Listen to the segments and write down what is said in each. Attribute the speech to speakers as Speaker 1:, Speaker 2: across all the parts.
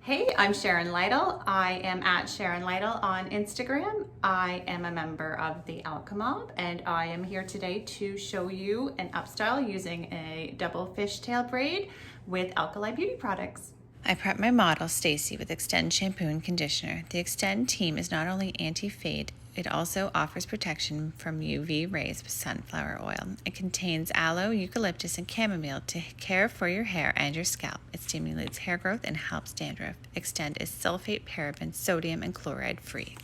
Speaker 1: Hey, I'm Sharon Lytle. I am at Sharon Lytle on Instagram. I am a member of the Alkamob, and I am here today to show you an upstyle using a double fishtail braid with Alkali Beauty products. I prep my model, Stacy, with Extend shampoo and conditioner. The Extend team is not only anti-fade, it also offers protection from UV rays with sunflower oil. It contains aloe, eucalyptus, and chamomile to care for your hair and your scalp. It stimulates hair growth and helps dandruff. Extend is sulfate, paraben, sodium, and chloride free.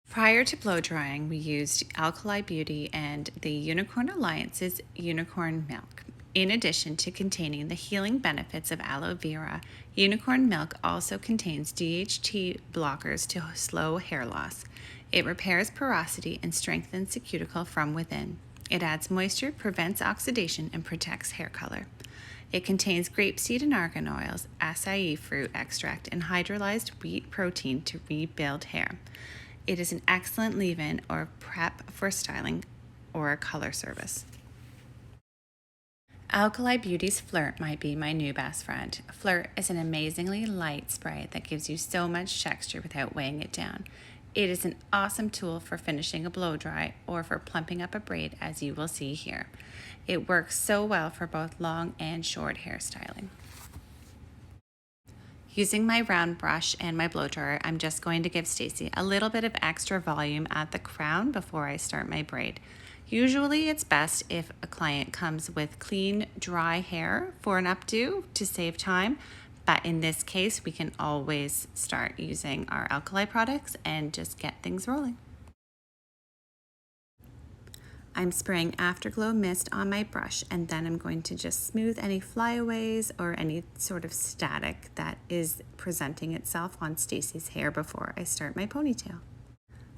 Speaker 1: Prior to blow drying, we used Alkali Beauty and the Unicorn Alliance's Unicorn Milk. In addition to containing the healing benefits of aloe vera, unicorn milk also contains DHT blockers to slow hair loss. It repairs porosity and strengthens the cuticle from within. It adds moisture, prevents oxidation, and protects hair color. It contains grapeseed and argan oils, acai fruit extract, and hydrolyzed wheat protein to rebuild hair. It is an excellent leave-in or prep for styling or a color service. Alkali Beauty's Flirt might be my new best friend. Flirt is an amazingly light spray that gives you so much texture without weighing it down. It is an awesome tool for finishing a blow dry or for plumping up a braid, as you will see here. It works so well for both long and short hairstyling. Using my round brush and my blow dryer, I'm just going to give Stacy a little bit of extra volume at the crown before I start my braid. Usually it's best if a client comes with clean, dry hair for an updo to save time, but in this case, we can always start using our Alkali products and just get things rolling. I'm spraying Afterglow mist on my brush, and then I'm going to just smooth any flyaways or any sort of static that is presenting itself on Stacy's hair before I start my ponytail.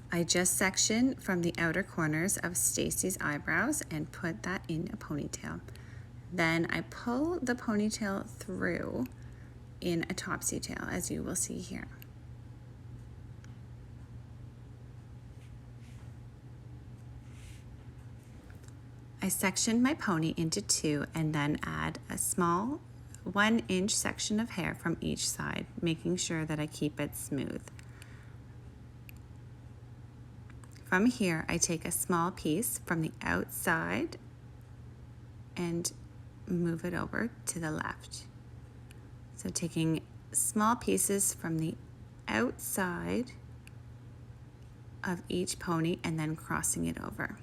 Speaker 1: I just section from the outer corners of Stacy's eyebrows and put that in a ponytail. Then I pull the ponytail through in a topsy tail, as you will see here. I section my pony into two and then add a small 1-inch section of hair from each side, making sure that I keep it smooth. From here, I take a small piece from the outside and move it over to the left. So taking small pieces from the outside of each pony and then crossing it over.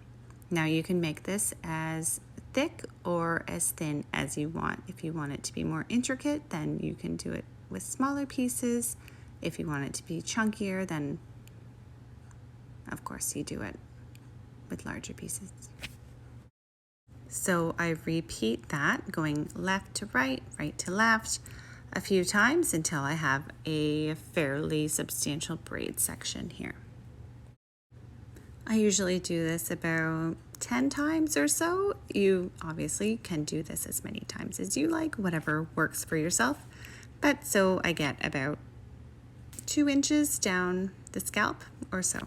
Speaker 1: Now you can make this as thick or as thin as you want. If you want it to be more intricate, then you can do it with smaller pieces. If you want it to be chunkier, then of course you do it with larger pieces. So I repeat that, going left to right, right to left, a few times until I have a fairly substantial braid section here. I usually do this about 10 times or so. You obviously can do this as many times as you like, whatever works for yourself. But so I get about 2 inches down the scalp or so.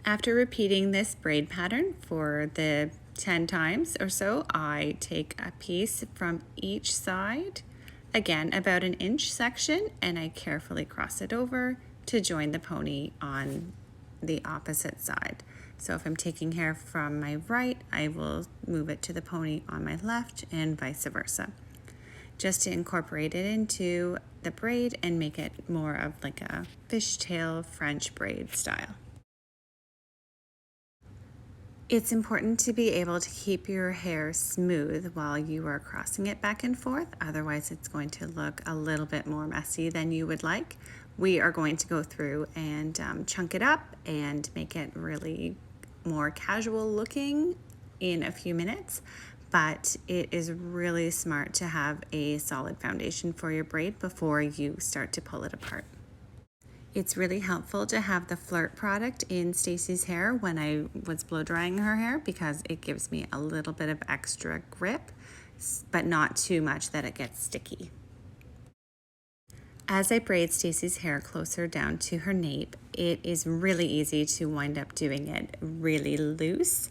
Speaker 1: After repeating this braid pattern for the 10 times or so, I take a piece from each side, again about an inch section, and I carefully cross it over to join the pony on the opposite side. So if I'm taking hair from my right, I will move it to the pony on my left and vice versa, just to incorporate it into the braid and make it more of like a fishtail French braid style. It's important to be able to keep your hair smooth while you are crossing it back and forth, otherwise it's going to look a little bit more messy than you would like. We are going to go through and chunk it up and make it really more casual looking in a few minutes, but it is really smart to have a solid foundation for your braid before you start to pull it apart. It's really helpful to have the Flirt product in Stacy's hair when I was blow drying her hair, because it gives me a little bit of extra grip, but not too much that it gets sticky. As I braid Stacy's hair closer down to her nape, it is really easy to wind up doing it really loose.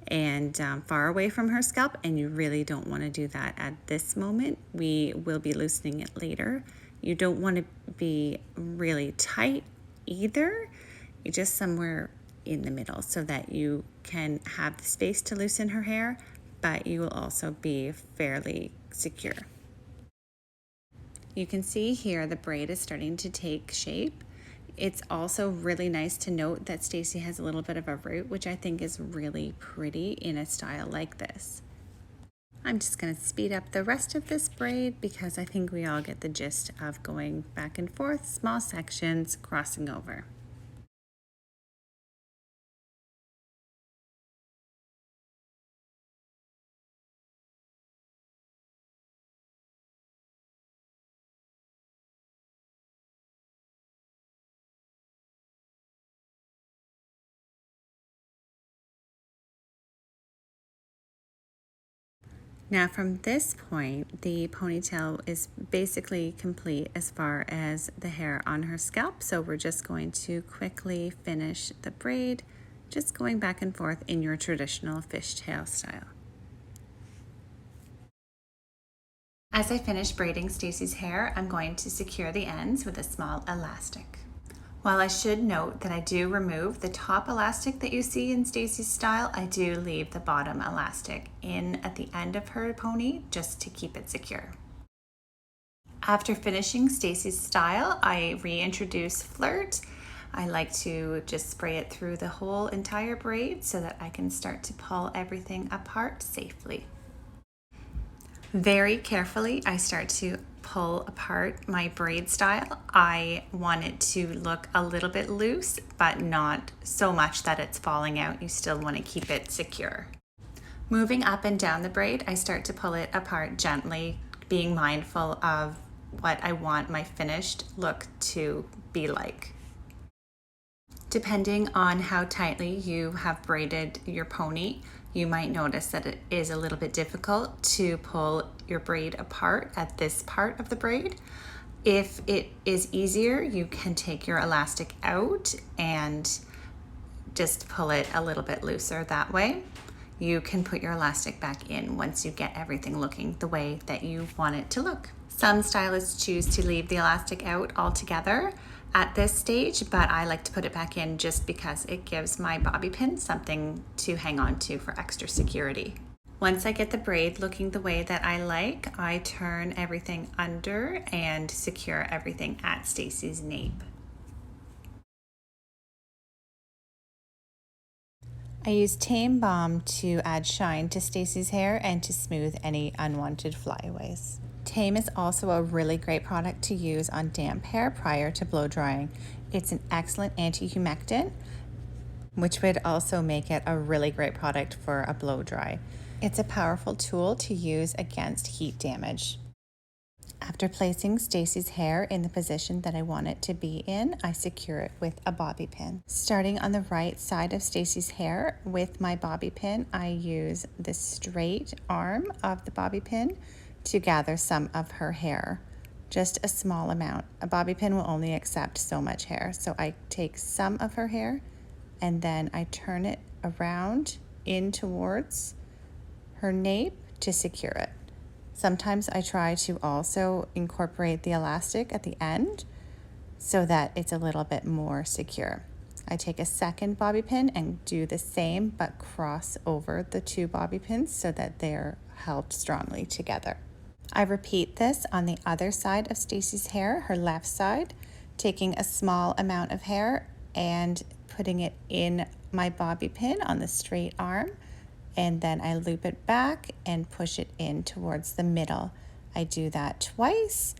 Speaker 1: and far away from her scalp, and you really don't want to do that at this moment. We will be loosening it later. You don't want to be really tight either. You're just somewhere in the middle so that you can have the space to loosen her hair, but you will also be fairly secure. You can see here the braid is starting to take shape. It's also really nice to note that Stacey has a little bit of a root, which I think is really pretty in a style like this. I'm just going to speed up the rest of this braid because I think we all get the gist of going back and forth, small sections, crossing over. Now from this point, the ponytail is basically complete as far as the hair on her scalp. So we're just going to quickly finish the braid, just going back and forth in your traditional fishtail style. As I finish braiding Stacey's hair, I'm going to secure the ends with a small elastic. While I should note that I do remove the top elastic that you see in Stacey's style, I do leave the bottom elastic in at the end of her pony just to keep it secure. After finishing Stacey's style, I reintroduce Flirt. I like to just spray it through the whole entire braid so that I can start to pull everything apart safely. Very carefully, I start to pull apart my braid style. I want it to look a little bit loose, but not so much that it's falling out. You still want to keep it secure. Moving up and down the braid, I start to pull it apart gently, being mindful of what I want my finished look to be like. Depending on how tightly you have braided your pony, you might notice that it is a little bit difficult to pull your braid apart at this part of the braid. If it is easier, you can take your elastic out and just pull it a little bit looser that way. You can put your elastic back in once you get everything looking the way that you want it to look. Some stylists choose to leave the elastic out altogether at this stage, but I like to put it back in just because it gives my bobby pin something to hang on to for extra security. Once I get the braid looking the way that I like, I turn everything under and secure everything at Stacey's nape. I use Tame Balm to add shine to Stacey's hair and to smooth any unwanted flyaways. Tame is also a really great product to use on damp hair prior to blow drying. It's an excellent anti-humectant, which would also make it a really great product for a blow dry. It's a powerful tool to use against heat damage. After placing Stacey's hair in the position that I want it to be in, I secure it with a bobby pin. Starting on the right side of Stacey's hair with my bobby pin, I use the straight arm of the bobby pin to gather some of her hair, just a small amount. A bobby pin will only accept so much hair, so I take some of her hair and then I turn it around in towards her nape to secure it. Sometimes I try to also incorporate the elastic at the end so that it's a little bit more secure. I take a second bobby pin and do the same, but cross over the two bobby pins so that they're held strongly together. I repeat this on the other side of Stacey's hair, her left side, taking a small amount of hair and putting it in my bobby pin on the straight arm, and then I loop it back and push it in towards the middle. I do that twice,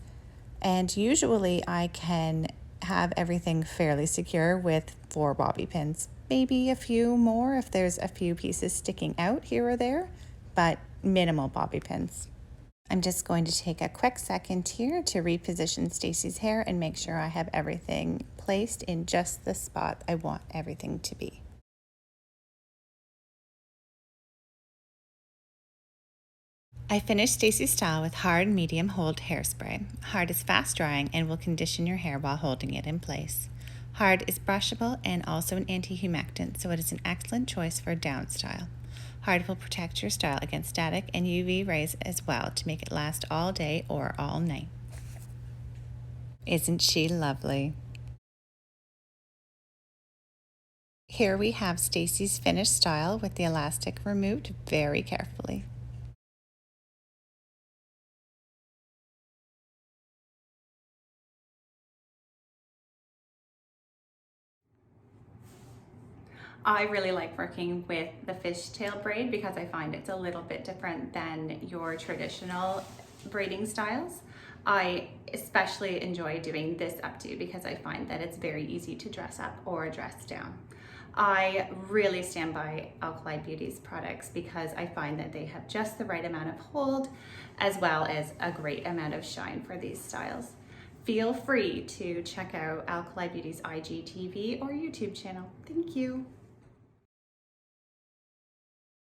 Speaker 1: and usually I can have everything fairly secure with 4 bobby pins, maybe a few more if there's a few pieces sticking out here or there, but minimal bobby pins. I'm just going to take a quick second here to reposition Stacey's hair and make sure I have everything placed in just the spot I want everything to be. I finished Stacey's style with hard medium hold hairspray. Hard is fast drying and will condition your hair while holding it in place. Hard is brushable and also an anti-humectant, so it is an excellent choice for a down style. Hard will protect your style against static and UV rays as well to make it last all day or all night. Isn't she lovely? Here we have Stacy's finished style with the elastic removed very carefully. I really like working with the fishtail braid because I find it's a little bit different than your traditional braiding styles. I especially enjoy doing this updo because I find that it's very easy to dress up or dress down. I really stand by Alkali Beauty's products because I find that they have just the right amount of hold as well as a great amount of shine for these styles. Feel free to check out Alkali Beauty's IGTV or YouTube channel. Thank you.